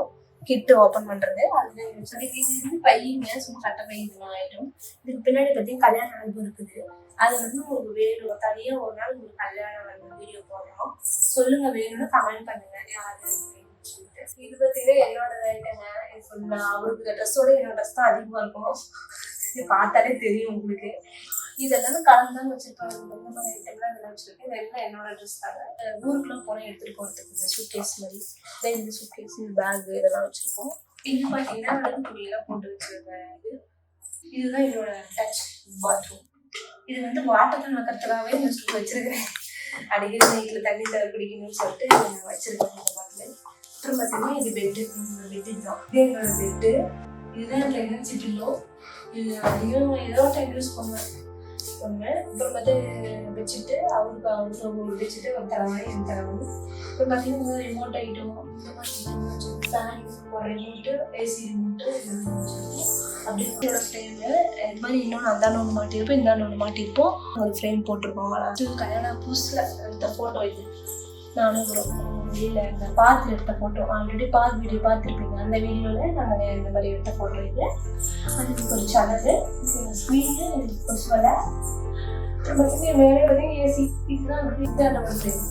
கிட்டு ஓப்பன் பண்ணுறது. அது சொல்லி இது வந்து பையங்க, சும்மா கட்ட பையன் ஐட்டம். இதுக்கு பின்னாடி பார்த்தீங்கன்னா கல்யாண ஆல்பம் இருக்குது. அது வந்து உங்களுக்கு வேணும், தனியாக ஒரு நாள் உங்களுக்கு கல்யாணம் வீடியோ போடுறோம். சொல்லுங்க, வேணும்னு கமெண்ட் பண்ணுங்க யாரு சொல்லிட்டு. இது பார்த்தீங்கன்னா என்னோட ஐட்டங்க. இது ஃபுல்லாக அவருக்கு இந்த ட்ரெஸ்ஸோட என்னோட ட்ரெஸ் தான் அதிகமாக இருக்கும். இது பார்த்தாலே தெரியும் உங்களுக்கு. இதெல்லாம் கலந்தாங்க வச்சிருப்பாங்க. இந்த மாதிரி ஐட்டம்லாம் இதெல்லாம் வச்சிருக்கேன். இதெல்லாம் என்னோட ட்ரெஸ் தாங்க. ஊருக்குலாம் போனால் எடுத்துகிட்டு போகிறதுக்கு இந்த சூட்கேஸ் மாதிரி, இந்த சூட்கேஸ், இந்த பேகு இதெல்லாம் வச்சுருக்கோம். இது பார்த்தீங்கன்னா அழகு துணியெல்லாம் போட்டு வச்சுருக்கேன். இதுதான் என்னோட டச் பாத்ரூம். இது வந்து வாட்டர் நக்கறதுக்காகவே இந்த சுட்டு வச்சிருக்கிறேன். அடிக்கடி நைட்டில் தண்ணி தர குடிக்கணும்னு சொல்லிட்டு வச்சிருக்கேன் இந்த பாட்டில். அப்புறம் பார்த்தீங்கன்னா இது பெட்டு. பெட்டு தான், இது என்னோட பெட்டு. இதுதான் ப்ரெக்னன்சி பில்லோ. இது அதிகம் ஏதோ டைம் யூஸ் பண்ணுவேன். அப்புறம் பார்த்து வச்சுட்டு அவருக்கு வச்சுட்டு ஒரு தரவாணி இந்த தரவாணி. அப்புறம் பார்த்தீங்கன்னா ரிமோட் ஐட்டம் இந்த மாதிரி ஃபேன், ஒரு ரிமோட்டு, ஏசி ரிமோட்டு இதெல்லாம் வச்சுருக்கோம். அப்படி என்னோட ஃப்ரேமு இது மாதிரி இன்னொன்று அந்தாண்டு ஒன்று மாட்டியிருப்போம், இந்தாண்டு ஒன்று மாட்டியிருப்போம். ஒரு ஃப்ரேம் போட்டிருக்கோம். அது கல்யாணம் புதுசில் இந்த ஃபோட்டோ. இது நானும் வெளியில் இந்த பார்க்கில் எடுத்த ஃபோட்டோ. ஆல்ரெடி பார்க் வீடியோ பார்த்துருப்பீங்க. அந்த வீடியோவில் நாங்கள் இந்த மாதிரி எடுத்த ஃபோட்டோ. இது அதுக்கு ஒரு சேனலு, ஸ்க்ரீனு, ஒரு சொல்ல. அப்புறம் மேலே பார்த்தீங்கன்னா ஏசி. இதுதான் இதான ஒரு ஃப்ரேம்.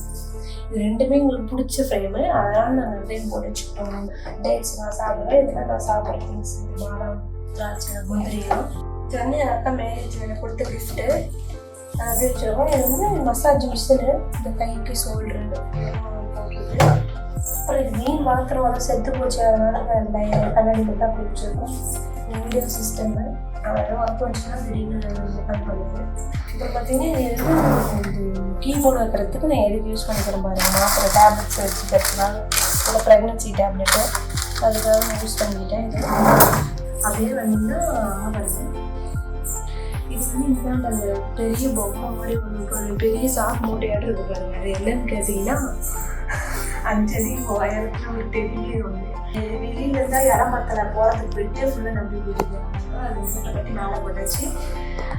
இது ரெண்டுமே உங்களுக்கு பிடிச்ச ஃப்ரேமு, அதனால் நாங்கள் ஃப்ரேம் போட்டு வச்சுக்கிட்டோம். டேட்ஸ் நான் சாப்பிடுவேன். இதெல்லாம் நான் சாப்பிட்ற திங்ஸ், இந்த மாடம், திராட்சை, முந்திரியும். இது வந்து என் அக்கா மேரேஜ் எனக்கு கொடுத்த கிஃப்ட்டு. அப்படி வச்சுருக்கோம். இது வந்து மசாஜ் மிஷினு, இந்த கைக்கு ஷோல்டரு போடுறது. அப்புறம் இது மீன் வளர்க்குறவங்க செத்து போச்சு, அதனால கண்ணாடி மட்டும் அப்படி வச்சுருக்கோம். வீடியோ சிஸ்டமு அதெல்லாம் ஒர்க் வந்துச்சுன்னா திடீர்னு ஓப்பன் பண்ணுது. அப்புறம் பார்த்தீங்கன்னா இது வந்து கீபோர்டு வைக்கிறதுக்கு நான் எதுக்கு யூஸ் பண்ணிக்கிறேன் பாருங்கள். மாத்திரை டேப்லெட்ஸ் வச்சுக்கிறதுனால இல்லை ப்ரெக்னன்சி டேப்லெட்டு அதுக்காக நான் யூஸ் பண்ணிக்கிட்டேன். இது அப்படியே வந்தீங்கன்னா வருது. இது வந்து இந்தாண்ட அந்த பெரிய பொம்மை மாதிரி ஒரு பெரிய சாக்கு மூட்டையாட்டு இருக்கு பாருங்க. அது என்னன்னு கேட்டிங்கன்னா 5 அடி உயரத்தில் ஒரு டெபிலியர் ஒன்று. வெளியில இருந்தால் இடம் பத்தலை, போகிறதுக்கு பெட்டே ஃபுல்லாக நம்பி போயிருக்கோம். அது மூட்டை கட்டி மேலே போட்டாச்சு.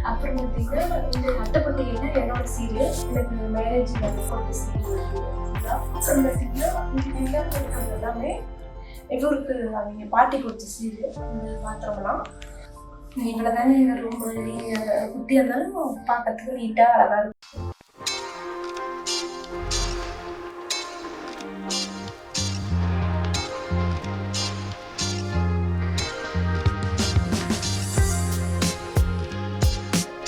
அப்புறம் பார்த்தீங்கன்னா இந்த அட்டைப்பட்டிங்கன்னா என்னோட சீரு, எனக்கு மேரேஜில் போட்ட சீரு இருக்குது. அப்புறம் பார்த்தீங்கன்னா இது எல்லாமே எங்களுக்கு அவங்க பாட்டி கொடுத்த சீரு. இந்த பாத்திரம்லாம் இவ்வளோ தானே எங்கள் ரூம். நீங்கள் குட்டியாக இருந்தாலும் பார்க்கறதுக்கு நீட்டாக அழகாக இருக்கும்.